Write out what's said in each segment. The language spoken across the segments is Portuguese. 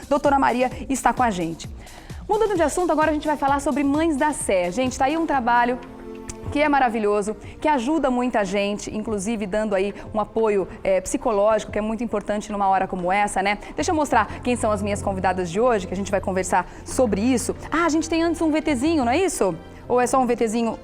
Doutora Maria está com a gente. Mudando de assunto, agora a gente vai falar sobre Mães da Sé. Gente, está aí um trabalho que é maravilhoso, que ajuda muita gente, inclusive dando aí um apoio psicológico, que é muito importante numa hora como essa, né? Deixa eu mostrar quem são as minhas convidadas de hoje, que a gente vai conversar sobre isso. Ah, a gente tem antes um VTzinho, não é isso? Ou é só um VTzinho?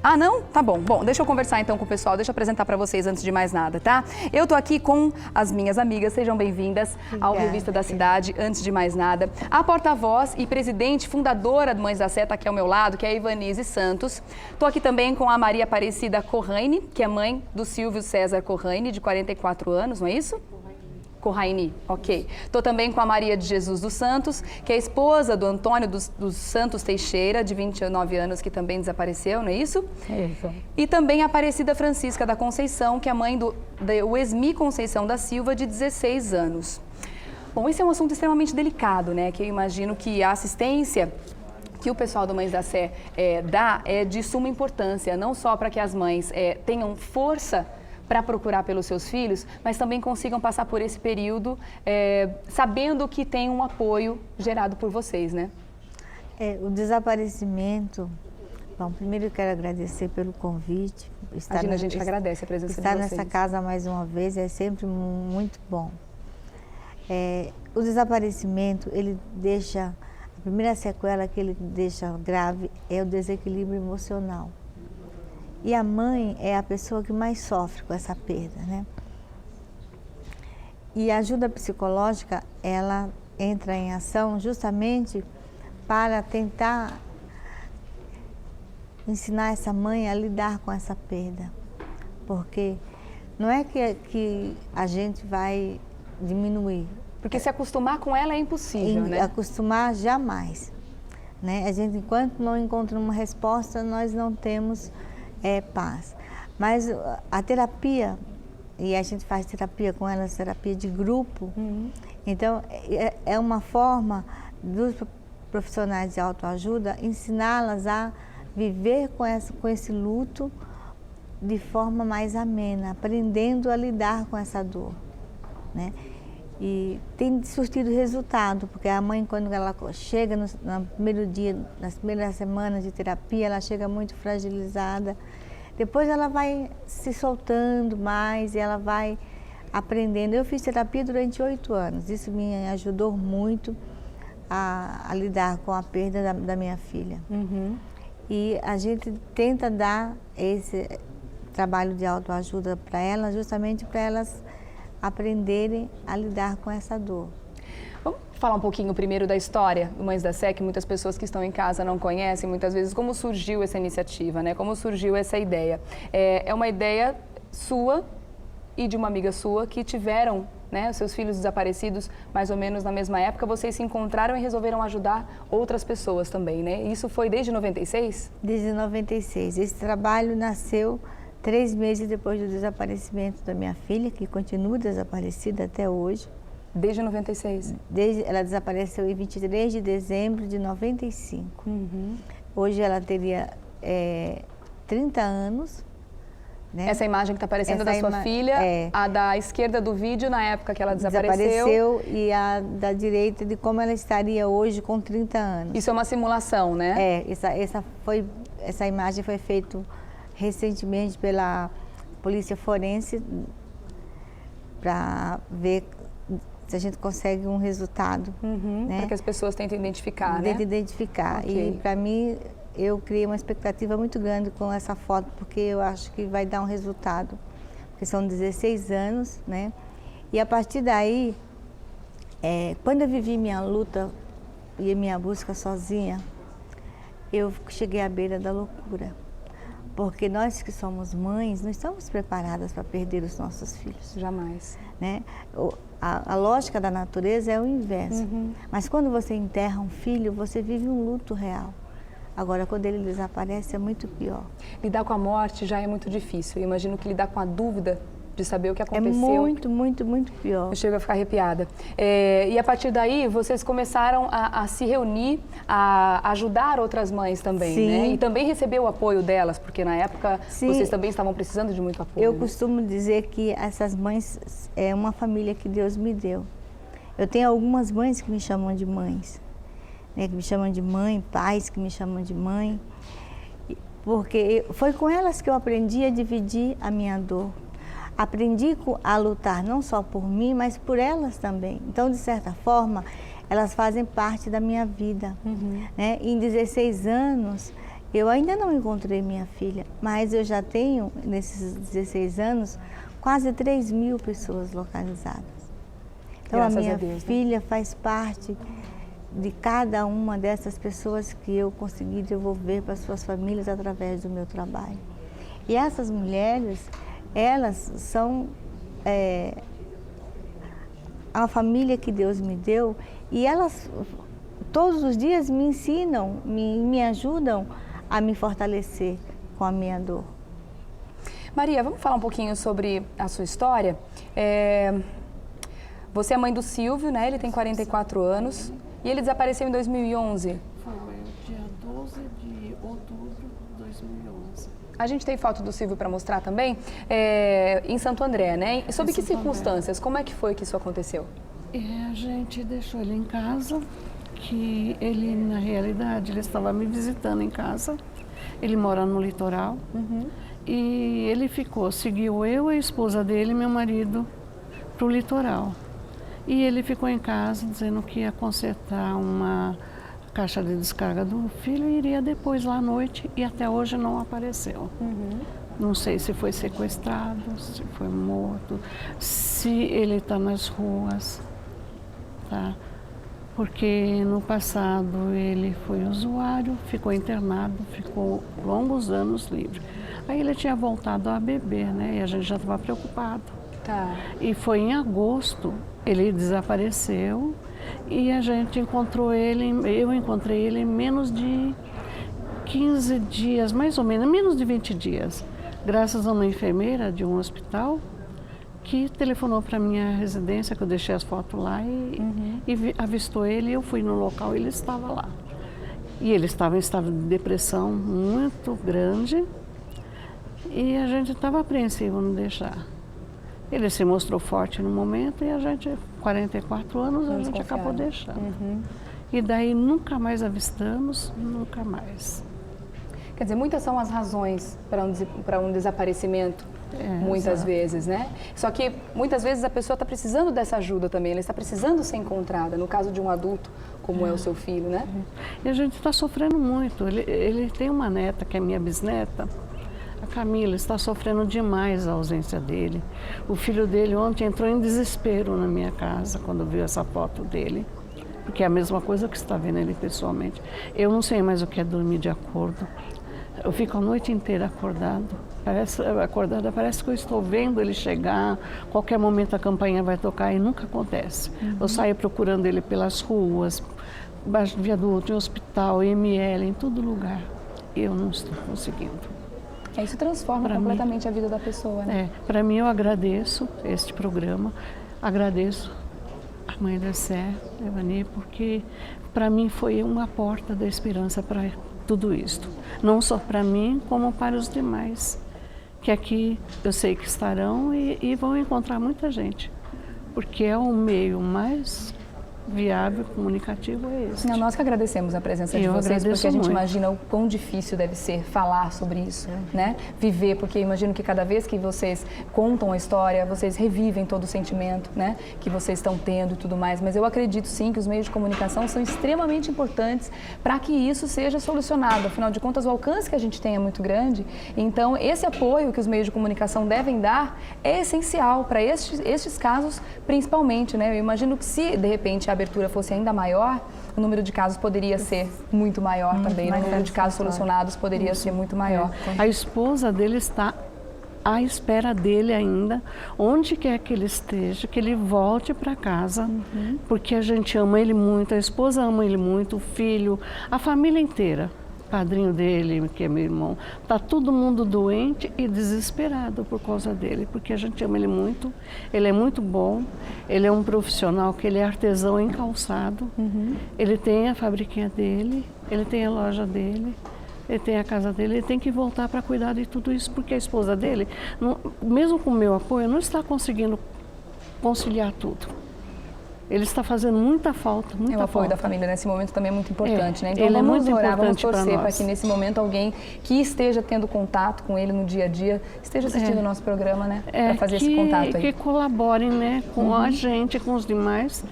Ah, não? Tá bom. Bom, deixa eu conversar então com o pessoal, deixa eu apresentar para vocês antes de mais nada, tá? Eu tô aqui com as minhas amigas, sejam bem-vindas ao Revista da Cidade, antes de mais nada. A porta-voz e presidente, fundadora do Mães da Sé, tá aqui ao meu lado, que é a Ivanise Santos. Tô aqui também com a Maria Aparecida Corraine, que é mãe do Silvio César Corraine, de 44 anos, não é isso? Corraine, ok. Estou também com a Maria de Jesus dos Santos, que é esposa do Antônio dos Santos Teixeira, de 29 anos, que também desapareceu, não é isso? É isso. E também a Aparecida Francisca da Conceição, que é mãe do Esmi Conceição da Silva, de 16 anos. Bom, esse é um assunto extremamente delicado, né? Que eu imagino que a assistência que o pessoal do Mães da Sé dá é de suma importância, não só para que as mães tenham força para procurar pelos seus filhos, mas também consigam passar por esse período sabendo que tem um apoio gerado por vocês, né? O desaparecimento... Bom, primeiro eu quero agradecer pelo convite. A gente agradece a presença de vocês. Estar nessa casa mais uma vez é sempre muito bom. O desaparecimento, ele deixa... A primeira sequela que ele deixa grave é o desequilíbrio emocional. E a mãe é a pessoa que mais sofre com essa perda, né? E a ajuda psicológica, ela entra em ação justamente para tentar ensinar essa mãe a lidar com essa perda. Porque não é que a gente vai diminuir. Porque se acostumar com ela é impossível, né? Acostumar jamais, né? A gente, enquanto não encontra uma resposta, nós não temos paz. Mas a terapia, e a gente faz terapia com elas, terapia de grupo, então é uma forma dos profissionais de autoajuda ensiná-las a viver com esse luto de forma mais amena, aprendendo a lidar com essa dor, né? E tem surtido resultado, porque a mãe, quando ela chega no primeiro dia, nas primeiras semanas de terapia, ela chega muito fragilizada. Depois ela vai se soltando mais e ela vai aprendendo. Eu fiz terapia durante 8 anos, isso me ajudou muito a lidar com a perda da minha filha. E a gente tenta dar esse trabalho de autoajuda para elas, justamente para elas aprenderem a lidar com essa dor. Vamos falar um pouquinho primeiro da história do Mães da Sé, que muitas pessoas que estão em casa não conhecem, muitas vezes, como surgiu essa iniciativa, né? Como surgiu essa ideia. É uma ideia sua e de uma amiga sua que tiveram, né, os seus filhos desaparecidos mais ou menos na mesma época. Vocês se encontraram e resolveram ajudar outras pessoas também, né? Isso foi desde 96? Desde 96. Esse trabalho nasceu 3 meses depois do desaparecimento da minha filha, que continua desaparecida até hoje. Desde 96? Ela desapareceu em 23 de dezembro de 95. Hoje ela teria 30 anos. Né? Essa imagem que está aparecendo da sua filha, a da esquerda do vídeo, na época que ela desapareceu. E a da direita de como ela estaria hoje com 30 anos. Isso é uma simulação, né? Essa imagem foi feita recentemente pela Polícia Forense para ver se a gente consegue um resultado. Né? Para que as pessoas tentem identificar, né? Tentem identificar. Okay. E para mim, eu criei uma expectativa muito grande com essa foto, porque eu acho que vai dar um resultado. Porque são 16 anos, né? E a partir daí, quando eu vivi minha luta e minha busca sozinha, eu cheguei à beira da loucura. Porque nós que somos mães, não estamos preparadas para perder os nossos filhos. Jamais. Né? A lógica da natureza é o inverso. Mas quando você enterra um filho, você vive um luto real. Agora, quando ele desaparece, é muito pior. Lidar com a morte já é muito difícil. Eu imagino que lidar com a dúvida de saber o que aconteceu... É muito, muito, muito pior. Eu chego a ficar arrepiada. E a partir daí, vocês começaram a se reunir, a ajudar outras mães também, Sim. né? E também receber o apoio delas, porque na época Sim. vocês também estavam precisando de muito apoio. Eu costumo dizer que essas mães é uma família que Deus me deu. Eu tenho algumas mães que me chamam de mães, né, que me chamam de mãe, pais que me chamam de mãe, porque foi com elas que eu aprendi a dividir a minha dor. Aprendi a lutar não só por mim, mas por elas também. Então, de certa forma, elas fazem parte da minha vida. Né? Em 16 anos, eu ainda não encontrei minha filha, mas eu já tenho, nesses 16 anos, quase 3.000 pessoas localizadas. Então, Graças a minha Deus, filha faz parte de cada uma dessas pessoas que eu consegui devolver para suas famílias através do meu trabalho. E essas mulheres, elas são a família que Deus me deu, e elas todos os dias me ensinam, me ajudam a me fortalecer com a minha dor. Maria, vamos falar um pouquinho sobre a sua história? Você é mãe do Silvio, né? Ele tem 44 anos e ele desapareceu em 2011. Foi dia 12 de outubro de 2011. A gente tem foto do Silvio para mostrar também, em Santo André, né? E sob que circunstâncias? Como é que foi que isso aconteceu? A gente deixou ele em casa, que ele, na realidade, ele estava me visitando em casa. Ele mora no litoral. E ele seguiu eu, a esposa dele e meu marido para o litoral. E ele ficou em casa dizendo que ia consertar uma caixa de descarga do filho e iria depois lá à noite, e até hoje não apareceu. Não sei se foi sequestrado, se foi morto, se ele está nas ruas, tá? Porque no passado ele foi usuário, ficou internado, ficou longos anos livre. Aí ele tinha voltado a beber, né? E a gente já estava preocupado. Tá. E foi em agosto, ele desapareceu e a gente encontrou ele, eu encontrei ele em menos de 15 dias, mais ou menos de 20 dias, graças a uma enfermeira de um hospital que telefonou para minha residência, que eu deixei as fotos lá, e avistou ele, e eu fui no local e ele estava lá. E ele estava em estado de depressão muito grande e a gente estava apreensivo em deixar. Ele se mostrou forte no momento e a gente, 44 anos, a gente acabou deixando. E daí nunca mais avistamos, nunca mais. Quer dizer, muitas são as razões para um desaparecimento, muitas vezes, né? Só que muitas vezes a pessoa está precisando dessa ajuda também, ela está precisando ser encontrada, no caso de um adulto, como é o seu filho, né? E a gente está sofrendo muito. Ele tem uma neta, que é minha bisneta, a Camila, está sofrendo demais a ausência dele. O filho dele ontem entrou em desespero na minha casa quando viu essa foto dele, porque é a mesma coisa que está vendo ele pessoalmente. Eu não sei mais o que é dormir de acordo. Eu fico a noite inteira parece que eu estou vendo ele chegar, qualquer momento a campainha vai tocar e nunca acontece. Eu saio procurando ele pelas ruas, embaixo do viaduto, em hospital, ML, em todo lugar. Eu não estou conseguindo. Isso transforma completamente a vida da pessoa, né? Para mim, eu agradeço este programa, agradeço a mãe da Sé, Evani, porque para mim foi uma porta da esperança para tudo isto. Não só para mim, como para os demais, que aqui eu sei que estarão e vão encontrar muita gente, porque é o meio mais viável, comunicativo é esse. Nós que agradecemos a presença de vocês, porque a gente imagina o quão difícil deve ser falar sobre isso, né? Viver, porque imagino que cada vez que vocês contam a história, vocês revivem todo o sentimento, né? Que vocês estão tendo e tudo mais, mas eu acredito sim que os meios de comunicação são extremamente importantes para que isso seja solucionado. Afinal de contas, o alcance que a gente tem é muito grande, então esse apoio que os meios de comunicação devem dar é essencial para estes casos, principalmente, né? Eu imagino que se, de repente, a abertura fosse ainda maior, o número de casos poderia ser muito maior também, né? O número de casos solucionados poderia ser muito maior. A esposa dele está à espera dele ainda, onde quer que ele esteja, que ele volte para casa, porque a gente ama ele muito, a esposa ama ele muito, o filho, a família inteira. Padrinho dele, que é meu irmão, está todo mundo doente e desesperado por causa dele, porque a gente ama ele muito, ele é muito bom, ele é um profissional, que ele é artesão em calçado, ele tem a fabriquinha dele, ele tem a loja dele, ele tem a casa dele, ele tem que voltar para cuidar de tudo isso, porque a esposa dele, mesmo com o meu apoio, não está conseguindo conciliar tudo. Ele está fazendo muita falta, muita O apoio falta. da família nesse momento também é muito importante, né? Então ele é vamos muito orar, vamos importante pra torcer para nós. que nesse momento alguém que esteja tendo contato com ele no dia a dia esteja assistindo o nosso programa, né? Para fazer esse contato aí. Que colaborem, né, com a gente, com os demais.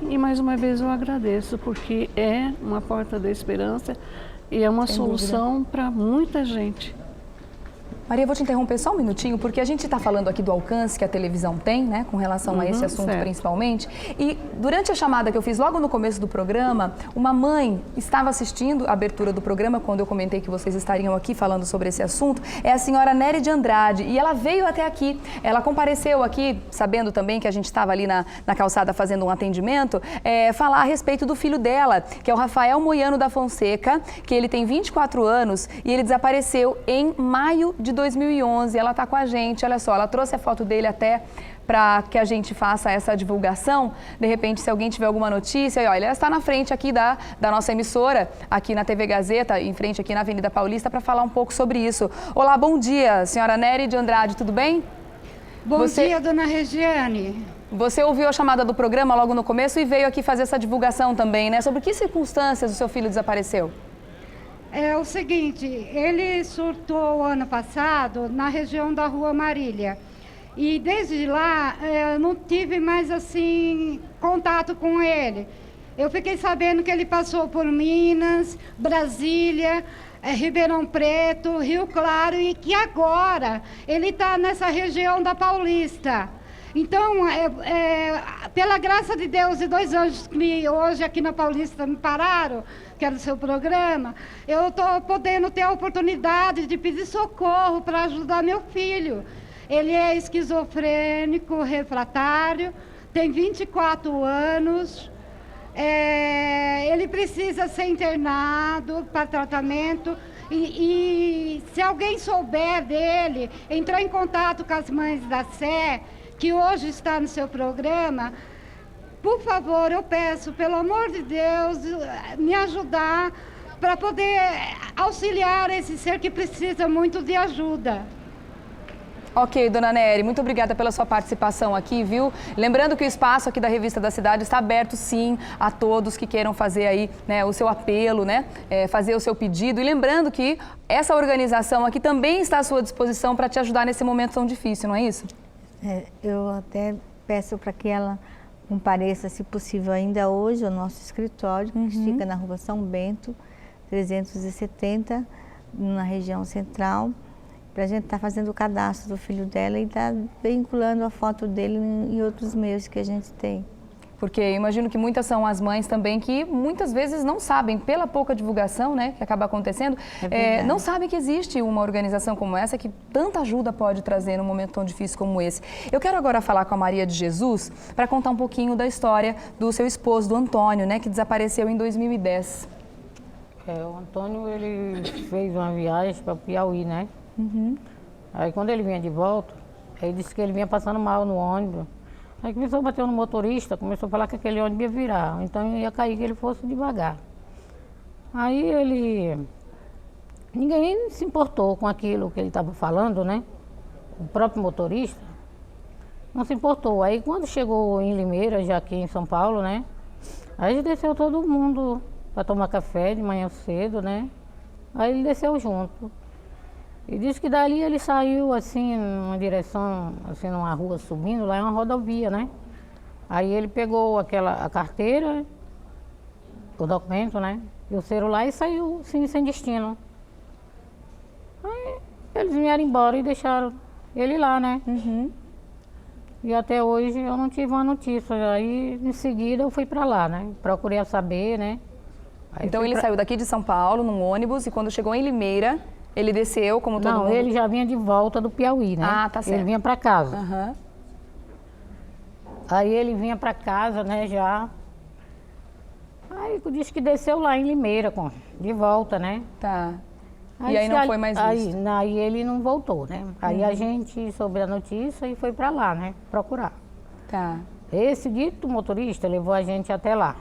E mais uma vez eu agradeço, porque é uma porta da esperança e é uma solução para muita gente. Maria, eu vou te interromper só um minutinho, porque a gente está falando aqui do alcance que a televisão tem, né, com relação a esse assunto principalmente. E durante a chamada que eu fiz logo no começo do programa, uma mãe estava assistindo a abertura do programa, quando eu comentei que vocês estariam aqui falando sobre esse assunto, é a senhora Nery de Andrade, e ela veio até aqui, ela compareceu aqui, sabendo também que a gente estava ali na calçada fazendo um atendimento, falar a respeito do filho dela, que é o Rafael Moiano da Fonseca, que ele tem 24 anos e ele desapareceu em maio de 2011, ela está com a gente, olha só, ela trouxe a foto dele até para que a gente faça essa divulgação. De repente, se alguém tiver alguma notícia, olha, ela está na frente aqui da nossa emissora, aqui na TV Gazeta, em frente aqui na Avenida Paulista, para falar um pouco sobre isso. Olá, bom dia, senhora Nery de Andrade, tudo bem? Bom dia, dona Regiane. Você ouviu a chamada do programa logo no começo e veio aqui fazer essa divulgação também, né? Sobre que circunstâncias o seu filho desapareceu? É o seguinte, ele surtou ano passado na região da Rua Marília. E desde lá, eu não tive mais, assim, contato com ele. Eu fiquei sabendo que ele passou por Minas, Brasília, Ribeirão Preto, Rio Claro, e que agora ele está nessa região da Paulista. Então, pela graça de Deus e 2 anjos que hoje aqui na Paulista me pararam, que era o seu programa, eu estou podendo ter a oportunidade de pedir socorro para ajudar meu filho. Ele é esquizofrênico, refratário, tem 24 anos, ele precisa ser internado para tratamento. E se alguém souber dele, entrar em contato com as Mães da Sé, que hoje está no seu programa, por favor, eu peço, pelo amor de Deus, me ajudar para poder auxiliar esse ser que precisa muito de ajuda. Ok, dona Nery, muito obrigada pela sua participação aqui, viu? Lembrando que o espaço aqui da Revista da Cidade está aberto, sim, a todos que queiram fazer aí, né, o seu apelo, né, fazer o seu pedido. E lembrando que essa organização aqui também está à sua disposição para te ajudar nesse momento tão difícil, não é isso? Eu até peço para que ela compareça, se possível, ainda hoje ao nosso escritório, que fica na Rua São Bento, 370, na região central, para a gente estar fazendo o cadastro do filho dela e estar vinculando a foto dele em outros meios que a gente tem. Porque eu imagino que muitas são as mães também que muitas vezes não sabem, pela pouca divulgação, né, que acaba acontecendo, não sabem que existe uma organização como essa que tanta ajuda pode trazer num momento tão difícil como esse. Eu quero agora falar com a Maria de Jesus para contar um pouquinho da história do seu esposo, do Antônio, né, que desapareceu em 2010. O Antônio, ele fez uma viagem para Piauí, né? Aí quando ele vinha de volta, ele disse que ele vinha passando mal no ônibus. Aí começou a bater no motorista, começou a falar que aquele ônibus ia virar, então ia cair, que ele fosse devagar. Aí ninguém se importou com aquilo que ele estava falando, né? O próprio motorista não se importou. Aí quando chegou em Limeira, já aqui em São Paulo, né? Aí desceu todo mundo para tomar café de manhã cedo, né? Aí ele desceu junto. E disse que dali ele saiu assim, numa direção, assim, numa rua subindo, lá é uma rodovia, né? Aí ele pegou a carteira, o documento, né? E o celular e saiu assim, sem destino. Aí eles vieram embora e deixaram ele lá, né? E até hoje eu não tive uma notícia. Aí em seguida eu fui para lá, né? Procurei saber, né? Aí então ele saiu daqui de São Paulo num ônibus e quando chegou em Limeira, ele desceu como todo mundo? Não, ele já vinha de volta do Piauí, né? Ah, tá certo. Ele vinha para casa. Aí ele vinha para casa, né, já. Aí disse que desceu lá em Limeira, de volta, né? Tá. E aí não foi mais visto? Aí ele não voltou, né? Aí a gente soube a notícia e foi para lá, né? Procurar. Tá. Esse dito motorista levou a gente até lá.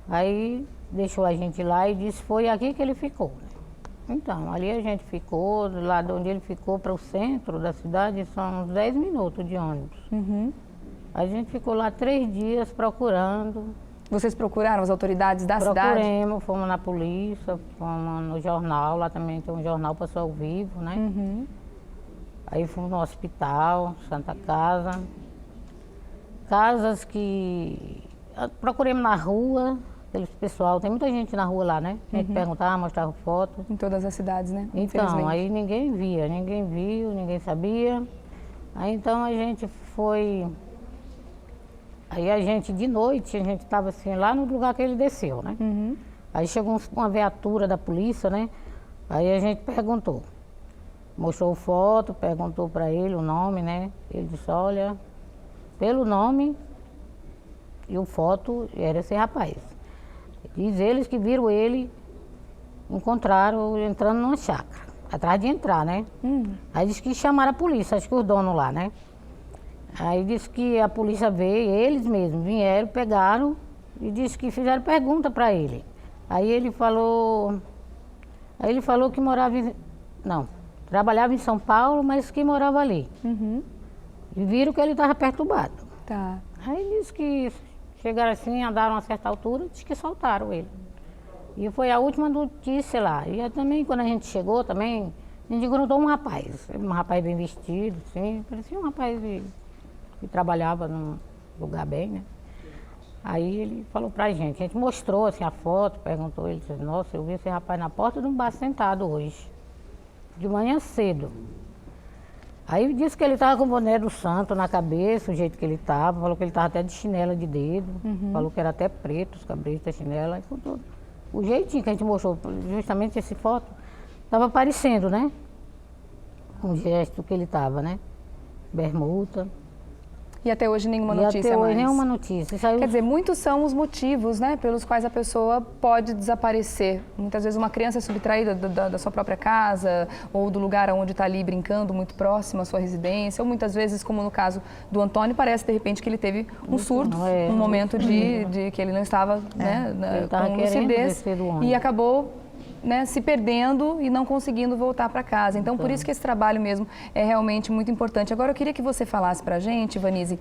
Aí deixou a gente lá e disse que foi aqui que ele ficou. Então, ali a gente ficou, lá de onde ele ficou para o centro da cidade, são uns 10 minutos de ônibus. A gente ficou lá 3 dias procurando. Vocês procuraram as autoridades da cidade? Procuramos, fomos na polícia, fomos no jornal, lá também tem um jornal Passou ao Vivo, né? Aí fomos no hospital, Santa Casa. Casas que... Procuramos na rua, aqueles pessoal, tem muita gente na rua lá, né? A gente perguntava, mostrava foto. Em todas as cidades, né? Então, Infelizmente. aí ninguém via, ninguém viu, ninguém sabia. Aí então a gente foi... Aí a gente, de noite, a gente estava assim, lá no lugar que ele desceu, né? Aí chegou uma viatura da polícia, né? Aí a gente perguntou. Mostrou foto, perguntou para ele o nome, né? Ele disse, olha, pelo nome e o foto era esse rapaz. Diz eles que viram ele, encontraram entrando numa chácara, atrás de entrar, né? Aí disse que chamaram a polícia, acho que os donos lá, né? Aí disse que a polícia veio, eles mesmos vieram, pegaram e disse que fizeram pergunta para ele. Aí ele falou que morava em... Não, trabalhava em São Paulo, mas que morava ali. E viram que ele estava perturbado. Tá. Aí disse que chegaram assim, andaram a certa altura, disse que soltaram ele. E foi a última notícia lá. E também, quando a gente chegou, também, a gente encontrou um rapaz bem vestido, assim, parecia um rapaz que trabalhava num lugar bem, né? Aí ele falou pra gente, a gente mostrou assim a foto, perguntou, ele disse, nossa, eu vi esse rapaz na porta de um bar sentado hoje, de manhã cedo. Aí disse que ele estava com o boné do santo na cabeça, o jeito que ele estava, falou que ele estava até de chinela de dedo, falou que era até preto os cabelos da chinela, e tudo. O jeitinho que a gente mostrou, justamente essa foto, estava parecendo, né? O gesto que ele estava, né? Bermuda. E até hoje nenhuma notícia até hoje mais? nenhuma notícia. Saiu... Quer dizer, muitos são os motivos, né, pelos quais a pessoa pode desaparecer. Muitas vezes uma criança é subtraída da sua própria casa ou do lugar onde está ali brincando, muito próximo à sua residência. Ou muitas vezes, como no caso do Antônio, parece de repente que ele teve um surto, um momento de que ele não estava com lucidez e acabou... né, se perdendo e não conseguindo voltar para casa. Então, por isso que esse trabalho mesmo é realmente muito importante. Agora, eu queria que você falasse para a gente, Vanise,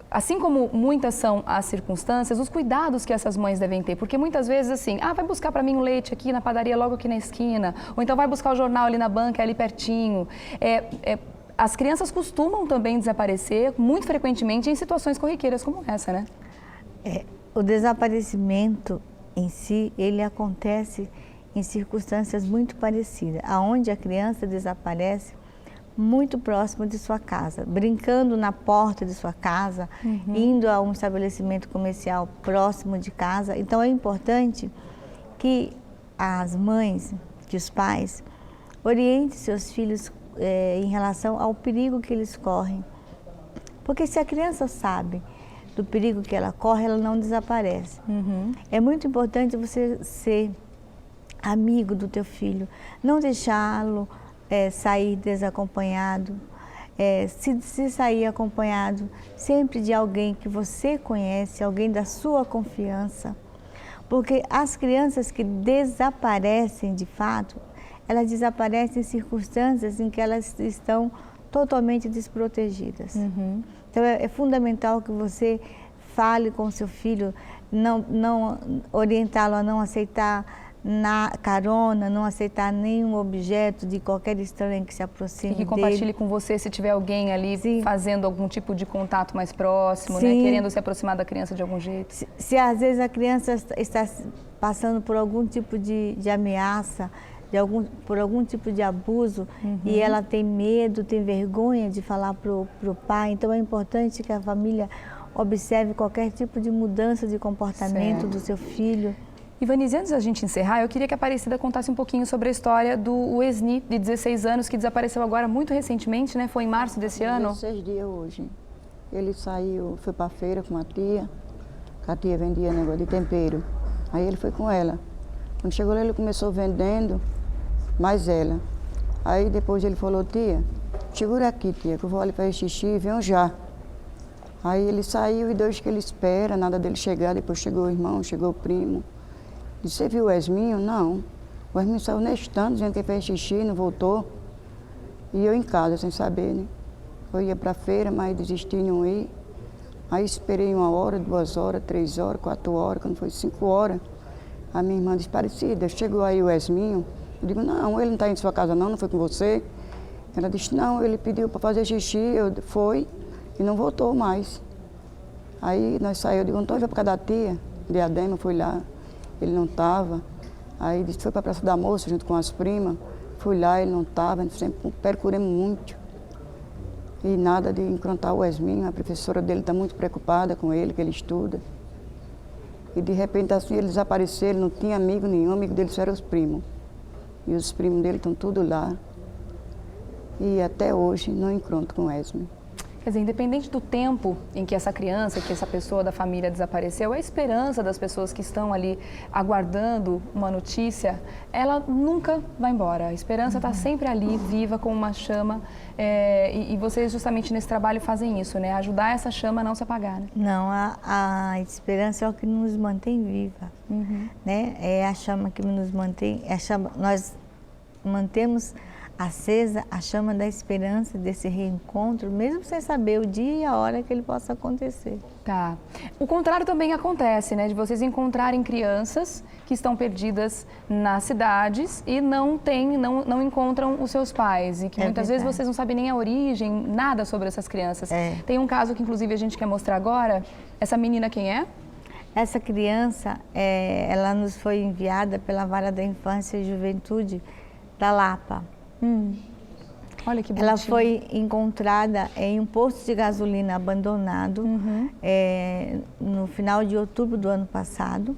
assim como muitas são as circunstâncias, os cuidados que essas mães devem ter. Porque muitas vezes, assim, vai buscar para mim um leite aqui na padaria, logo aqui na esquina. Ou então vai buscar o jornal ali na banca, ali pertinho. As crianças costumam também desaparecer, muito frequentemente, em situações corriqueiras como essa, né? O desaparecimento em si, ele acontece em circunstâncias muito parecidas, aonde a criança desaparece muito próximo de sua casa, brincando na porta de sua casa, indo a um estabelecimento comercial próximo de casa. Então é importante que as mães, que os pais, orientem seus filhos em relação ao perigo que eles correm. Porque se a criança sabe do perigo que ela corre, ela não desaparece. É muito importante você ser amigo do teu filho, não deixá-lo sair desacompanhado. Se sair acompanhado, sempre de alguém que você conhece, alguém da sua confiança. Porque as crianças que desaparecem de fato, elas desaparecem em circunstâncias em que elas estão totalmente desprotegidas. Então é fundamental que você fale com o seu filho, não orientá-lo a não aceitar na carona, não aceitar nenhum objeto de qualquer estranho que se aproxime dele. E que compartilhe com você se tiver alguém ali fazendo algum tipo de contato mais próximo, Sim. né? Querendo se aproximar da criança de algum jeito. Se às vezes a criança está passando por algum tipo de ameaça, por algum tipo de abuso, e ela tem medo, tem vergonha de falar para o pai, então é importante que a família observe qualquer tipo de mudança de comportamento do seu filho. E Vanise, antes da gente encerrar, eu queria que a Aparecida contasse um pouquinho sobre a história do Wesley, de 16 anos, que desapareceu agora muito recentemente, né? Foi em março desse ano. 16 dias hoje. Ele saiu, foi para a feira com a tia, que a tia vendia negócio de tempero. Aí ele foi com ela. Quando chegou lá, ele começou vendendo mais ela. Aí depois ele falou, tia, segura aqui, tia, que eu vou ali fazer xixi e venho já. Aí ele saiu e Deus que ele espera, nada dele chegar, depois chegou o irmão, chegou o primo. Disse, você viu o Esminho? Não. O Esminho saiu nestando, dizendo que fez xixi, não voltou. E eu em casa, sem saber, né? Eu ia para a feira, mas desisti de não ir. Aí esperei 1 hora, 2 horas, 3 horas, 4 horas, quando foi 5 horas, a minha irmã disse, Aparecida, chegou aí o Esminho. Eu digo, não, ele não está em sua casa não foi com você? Ela disse, não, ele pediu para fazer xixi, foi e não voltou mais. Aí nós saímos, eu digo, então vai para casa da tia, Diadema, fui lá, ele não estava. Aí disse, foi para a Praça da Moça junto com as primas, fui lá, ele não estava, sempre procuramos muito. E nada de encontrar o Esminho, a professora dele está muito preocupada com ele, que ele estuda. E de repente assim ele desapareceu, ele não tinha amigo nenhum, amigo dele só eram os primos. E os primos dele estão tudo lá. E até hoje não encontro com o Esminho. Quer dizer, independente do tempo em que essa criança, que essa pessoa da família desapareceu, a esperança das pessoas que estão ali aguardando uma notícia, ela nunca vai embora. A esperança está sempre ali, viva, como uma chama. E vocês, justamente nesse trabalho, fazem isso, né? Ajudar essa chama a não se apagar, né? Não, a esperança é o que nos mantém viva, né? É a chama que nos mantém, nós mantemos acesa a chama da esperança desse reencontro, mesmo sem saber o dia e a hora que ele possa acontecer. Tá. O contrário também acontece, né? De vocês encontrarem crianças que estão perdidas nas cidades e não encontram os seus pais. E que muitas vezes vocês não sabem nem a origem, nada sobre essas crianças. Tem um caso que, inclusive, a gente quer mostrar agora. Essa menina quem é? Essa criança, ela nos foi enviada pela Vara da Infância e Juventude da Lapa. Olha que bonitinho. Ela foi encontrada em um posto de gasolina abandonado no final de outubro do ano passado,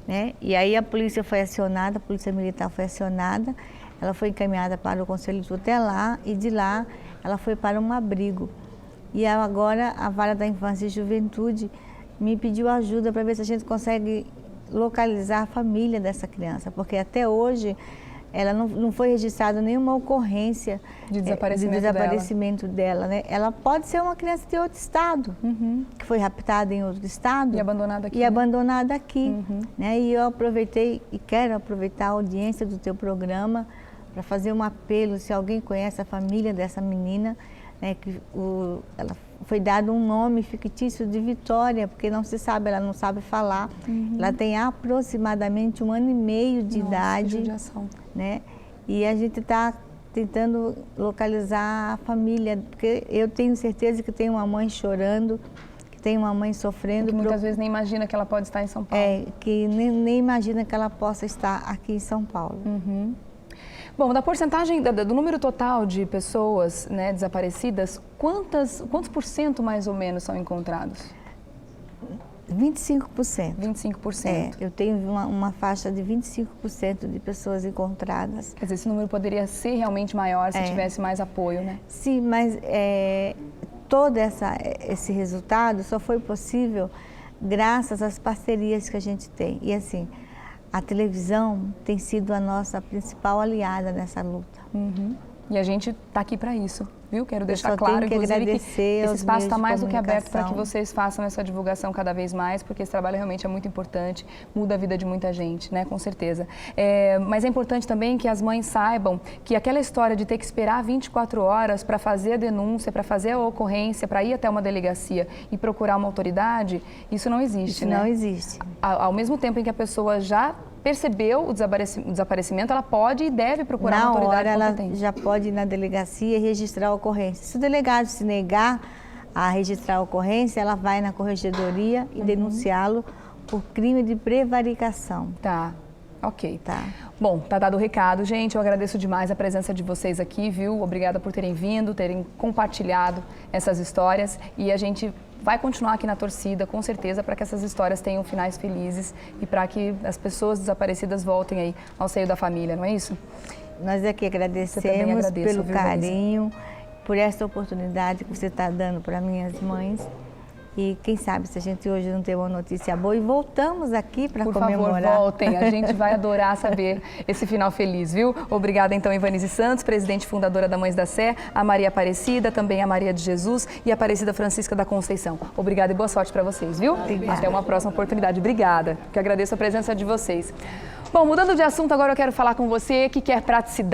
né? E aí a polícia foi acionada, a polícia militar foi acionada, ela foi encaminhada para o Conselho Tutelar e de lá ela foi para um abrigo. E agora a Vara da Infância e Juventude me pediu ajuda para ver se a gente consegue localizar a família dessa criança, porque até hoje ela não foi registrada nenhuma ocorrência de desaparecimento, dela, né? Ela pode ser uma criança de outro estado, que foi raptada em outro estado. E abandonada aqui. E abandonada aqui, né? E eu aproveitei e quero aproveitar a audiência do teu programa para fazer um apelo, se alguém conhece a família dessa menina, né? Ela foi dado um nome fictício de Vitória, porque não se sabe, ela não sabe falar. Ela tem aproximadamente 1 ano e meio de idade. Que judiação. Né? E a gente está tentando localizar a família, porque eu tenho certeza que tem uma mãe chorando, que tem uma mãe sofrendo. Que muitas vezes nem imagina que ela pode estar em São Paulo. Que nem imagina que ela possa estar aqui em São Paulo. Bom, da porcentagem, do número total de pessoas, né, desaparecidas, quantos % mais ou menos são encontrados? 25%. 25%. Eu tenho uma faixa de 25% de pessoas encontradas. Quer dizer, esse número poderia ser realmente maior se tivesse mais apoio, né? Sim, mas todo esse resultado só foi possível graças às parcerias que a gente tem. E assim, a televisão tem sido a nossa principal aliada nessa luta. E a gente está aqui para isso, viu? Quero deixar claro, inclusive, que esse espaço está mais do que aberto para que vocês vocês façam essa divulgação cada vez mais, porque esse trabalho realmente é muito importante, muda a vida de muita gente, né? Com certeza. Mas é importante também que as mães saibam que aquela história de ter que esperar 24 horas para fazer a denúncia, para fazer a ocorrência, para ir até uma delegacia e procurar uma autoridade, isso não existe, né? Não existe. Ao mesmo tempo em que a pessoa já percebeu o desaparecimento, ela pode e deve procurar uma autoridade competente. Ela já pode ir na delegacia e registrar a ocorrência. Se o delegado se negar a registrar a ocorrência, ela vai na corregedoria e denunciá-lo por crime de prevaricação. Tá, ok. Tá. Bom, tá dado o recado, gente. Eu agradeço demais a presença de vocês aqui, viu? Obrigada por terem vindo, terem compartilhado essas histórias e a gente vai continuar aqui na torcida, com certeza, para que essas histórias tenham finais felizes e para que as pessoas desaparecidas voltem aí ao seio da família, não é isso? Nós aqui agradecemos pelo carinho, por essa oportunidade que você está dando para minhas mães. E quem sabe se a gente hoje não tem uma notícia boa e voltamos aqui para comemorar. Por favor, voltem. A gente vai adorar saber esse final feliz, viu? Obrigada, então, Ivanise Santos, presidente e fundadora da Mães da Sé, a Maria Aparecida, também a Maria de Jesus e a Aparecida Francisca da Conceição. Obrigada e boa sorte para vocês, viu? Obrigada. Até uma próxima oportunidade. Obrigada, que agradeço a presença de vocês. Bom, mudando de assunto, agora eu quero falar com você que quer praticidade.